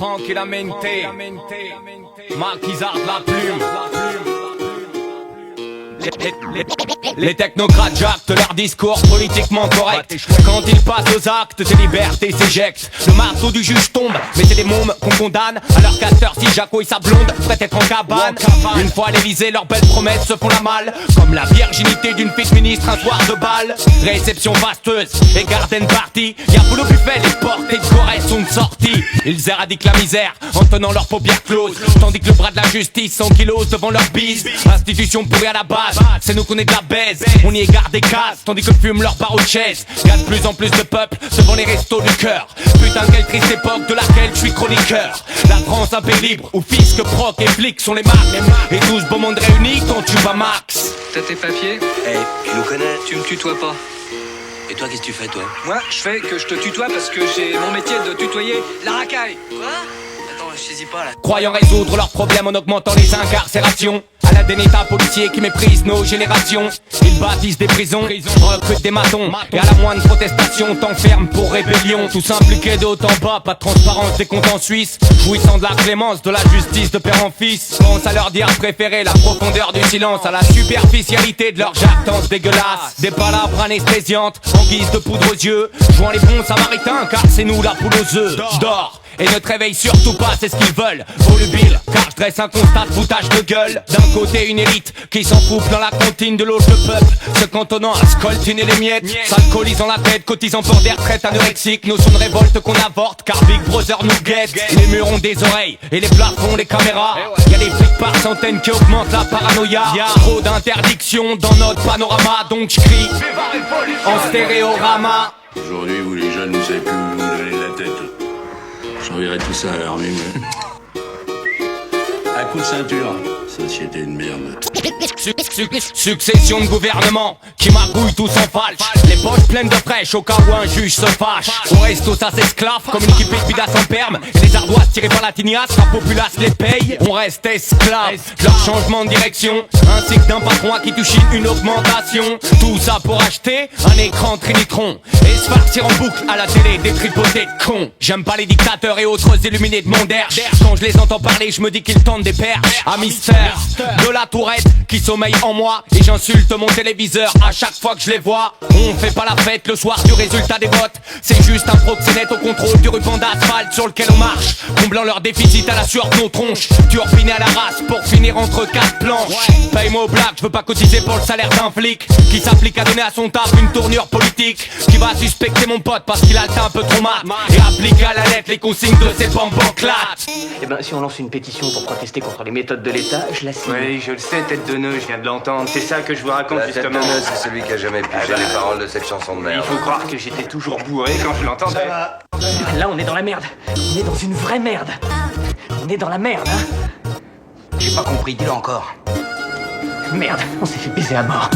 Tranquillamente, Maquisard la plume. Les technocrates jactent leur discours politiquement correct. Quand ils passent aux actes, tes libertés s'éjectent. Le marteau du juge tombe, mais c'est des mômes qu'on condamne. À leur casteur, si Jaco et sa blonde pourraient être en cabane. Une fois à l'Elysée, leurs belles promesses se font la malle. Comme la virginité d'une fille ministre un soir de bal. Réception fasteuse et garden party. Y'a boulot buffet, les portées de Corrèze sont de sortie. Ils éradiquent la misère en tenant leurs paupières closes. Tandis que le bras de la justice s'ankylose devant leur bise. Institution pourrie à la base, c'est nous qu'on est de la baise. On y égare des cases, tandis que fument leurs barreaux de chaise. Y'a de plus en plus de peuple devant les restos du cœur. Putain, quelle triste époque de laquelle je suis chroniqueur. La France un pays libre, où fisc, proc et flics sont les marques. Et tout ce beau monde réuni quand tu vas max. T'as tes papiers? Tu nous connais? Tu me tutoies pas. Et toi, qu'est-ce que tu fais, toi? Moi, je fais que je te tutoie parce que j'ai mon métier de tutoyer la racaille. Quoi? Attends, je saisis pas, là. Croyant résoudre leurs problèmes en augmentant les incarcérations. À la dénéta policier qui méprise nos générations. Ils bâtissent des prisons, recrutent des matons. Et à la moindre protestation t'enferment pour rébellion. Tous impliqués de haut en bas, pas de transparence des comptes en Suisse. Jouissant de la clémence, de la justice de père en fils. Pense à leur dire préférer la profondeur du silence, à la superficialité de leur jactance dégueulasse. Des palabres anesthésiantes en guise de poudre aux yeux. Jouant les bons samaritains car c'est nous la poule aux œufs. J'dors et ne te réveille surtout pas, c'est ce qu'ils veulent. Volubile, car je dresse un constat de foutage de gueule. D'un côté une élite qui s'encoupe dans la comptine, de l'autre le peuple se cantonnant à scoltiner les miettes, s'alcoolisant la tête, cotisant pour des retraites anorexiques. Notion de révolte qu'on avorte car Big Brother nous guette. Les murs ont des oreilles et les plafonds les caméras. Y'a des flics par centaines qui augmentent la paranoïa. Y'a trop d'interdictions dans notre panorama, donc je crie en stéréorama. Aujourd'hui, vous les jeunes, vous savez plus où vous donner la tête. J'enverrai tout ça à l'armée, mais... Un coup de ceinture. Société de merde. Succession de gouvernements qui magouillent tous en falche. Les poches pleines de fraîches au cas où un juge se fâche. On reste tous assez esclaves comme une équipe épidace en perme. Et les ardoises tirées par la tignasse, la populace les paye. On reste esclaves de leur changement de direction, ainsi que d'un patron à qui tu chies une augmentation. Tout ça pour acheter un écran Trinitron et se farcir en boucle à la télé des tripotés de cons. J'aime pas les dictateurs et autres illuminés de mon derche. Quand je les entends parler, je me dis qu'ils tentent des perches. À mystère de la tourette qui sommeille en moi. Et j'insulte mon téléviseur à chaque fois que je les vois. On fait pas la fête le soir du résultat des votes. C'est juste un proxénète au contrôle du ruban d'asphalte sur lequel on marche, comblant leur déficit à la sueur de nos tronches. Turbiné à la race pour finir entre quatre planches. Paye-moi au black, je veux pas cotiser pour le salaire d'un flic qui s'applique à donner à son taf une tournure politique, qui va suspecter mon pote parce qu'il a le teint un peu trop mat et appliquer à la lettre les consignes de ses bambanclates. Eh ben, si on lance une pétition pour protester contre les méthodes de l'État, je la signe. Oui, je le sais, tête de nœud, je viens de l'entendre. C'est ça que je vous raconte, La justement. tête de nœud, c'est celui qui a jamais pigé les paroles de cette chanson de Il merde. faut croire que j'étais toujours bourré quand je l'entendais. Là, on est dans la merde. On est dans une vraie merde. On est dans la merde, hein. J'ai pas compris, dis-le encore. Merde, on s'est fait baiser à mort.